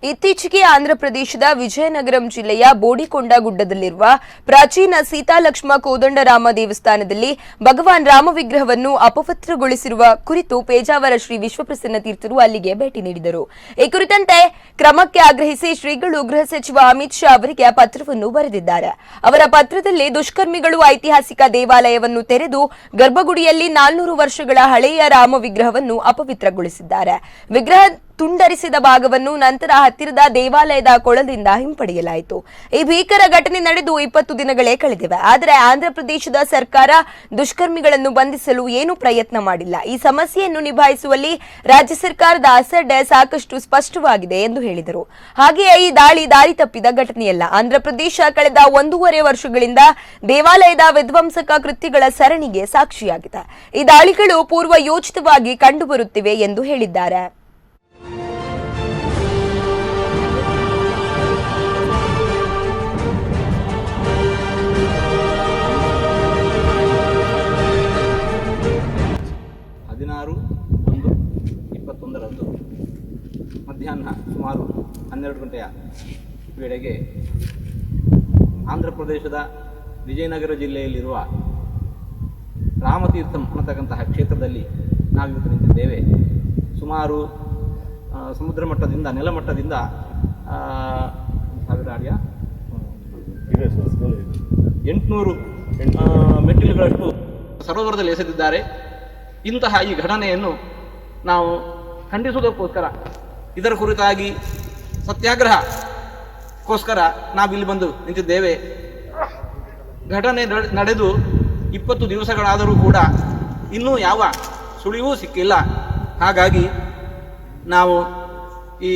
ಇತ್ತೀಚೆಗೆ ಆಂಧ್ರಪ್ರದೇಶದ ವಿಜಯನಗರಂ ಜಿಲ್ಲೆಯ ಬೋಡಿಕೊಂಡ ಗುಡ್ಡದಲ್ಲಿರುವ ಪ್ರಾಚೀನ ಸೀತಾಲಕ್ಷ್ಮ ಕೋದಂಡರಾಮ ದೇವಸ್ಥಾನದಲ್ಲಿ ಭಗವಾನ್ ರಾಮ ವಿಗ್ರಹವನ್ನು ಅಪವಿತ್ರಗೊಳಿಸಿರುವ ಕುರಿತು ಪೇಜಾವರ ಶ್ರೀ ವಿಶ್ವಪ್ರಸನ್ನ ತೀರ್ಥರು ಅಲ್ಲಿಗೆ ಭೇಟಿ ನೀಡಿದರು. ಈ ಕುರಿತಂತೆ ಕ್ರಮಕ್ಕೆ ಆಗ್ರಹಿಸಿ ಶ್ರೀಗಳು ಗೃಹ ಸಚಿವ ಅಮಿತ್ ಶಾ ಅವರಿಗೆ ಪತ್ರವನ್ನು ಬರೆದಿದ್ದಾರೆ. ಅವರ ಪತ್ರದಲ್ಲಿ ದುಷ್ಕರ್ಮಿಗಳು ಐತಿಹಾಸಿಕ ದೇವಾಲಯವನ್ನು ತೆರೆದು ಗರ್ಭಗುಡಿಯಲ್ಲಿ 400 ವರ್ಷಗಳ ಹಳೆಯ ರಾಮ ವಿಗ್ರಹವನ್ನು ಅಪವಿತ್ರಗೊಳಿಸಿದ್ದಾರೆ. ವಿಗ್ರಹ ತುಂಡರಿಸಿದ ಭಾಗವನ್ನು ನಂತರ ಹತ್ತಿರದ ದೇವಾಲಯದ ಕೊಳದಿಂದ ಹಿಂಪಡೆಯಲಾಯಿತು. ಈ ಭೀಕರ ಘಟನೆ ನಡೆದು 20 ದಿನಗಳೇ ಕಳೆದಿವೆ. ಆದರೆ ಆಂಧ್ರಪ್ರದೇಶದ ಸರ್ಕಾರ ದುಷ್ಕರ್ಮಿಗಳನ್ನು ಬಂಧಿಸಲು ಏನೂ ಪ್ರಯತ್ನ ಮಾಡಿಲ್ಲ. ಈ ಸಮಸ್ಯೆಯನ್ನು ನಿಭಾಯಿಸುವಲ್ಲಿ ರಾಜ್ಯ ಸರ್ಕಾರದ ಅಸಡ್ಡೆ ಸಾಕಷ್ಟು ಸ್ಪಷ್ಟವಾಗಿದೆ ಎಂದು ಹೇಳಿದರು. ಹಾಗೆಯೇ ಈ ದಾರಿ ತಪ್ಪಿದ ಘಟನೆಯಲ್ಲ. ಆಂಧ್ರಪ್ರದೇಶ ಕಳೆದ 1.5 ವರ್ಷಗಳಿಂದ ದೇವಾಲಯದ ವಿಧ್ವಂಸಕ ಕೃತ್ಯಗಳ ಸರಣಿಗೆ ಸಾಕ್ಷಿಯಾಗಿದೆ. ಈ ದಾಳಿಗಳು ಪೂರ್ವ ಯೋಜಿತವಾಗಿ ಕಂಡುಬರುತ್ತಿವೆ ಎಂದು ಹೇಳಿದ್ದಾರೆ. ಮಧ್ಯಾಹ್ನ ಸುಮಾರು 12 ಗಂಟೆಯ ವೇಳೆಗೆ ಆಂಧ್ರ ಪ್ರದೇಶದ ವಿಜಯನಗರ ಜಿಲ್ಲೆಯಲ್ಲಿರುವ ರಾಮತೀರ್ಥಂ ಅನ್ನತಕ್ಕಂತಹ ಕ್ಷೇತ್ರದಲ್ಲಿ ನಾವಿವತ್ತು ನಿಂತಿದ್ದೇವೆ. ಸುಮಾರು ಸಮುದ್ರ ಮಟ್ಟದಿಂದ ನೆಲಮಟ್ಟದಿಂದ 800 ಮೆಟ್ಟಿಲುಗಳಷ್ಟು ಸರೋವರದಲ್ಲಿ ಎಸೆದಿದ್ದಾರೆ. ಇಂತಹ ಈ ಘಟನೆಯನ್ನು ನಾವು ಖಂಡಿಸುವುದಕ್ಕೋಸ್ಕರ, ಇದರ ಕುರಿತಾಗಿ ಸತ್ಯಾಗ್ರಹಕ್ಕೋಸ್ಕರ ನಾವಿಲ್ಲಿ ಬಂದು ನಿಂತಿದ್ದೇವೆ. ಘಟನೆ ನಡೆದು 20 ದಿವಸಗಳಾದರೂ ಕೂಡ ಇನ್ನೂ ಯಾವ ಸುಳಿವೂ ಸಿಕ್ಕಿಲ್ಲ. ಹಾಗಾಗಿ ನಾವು ಈ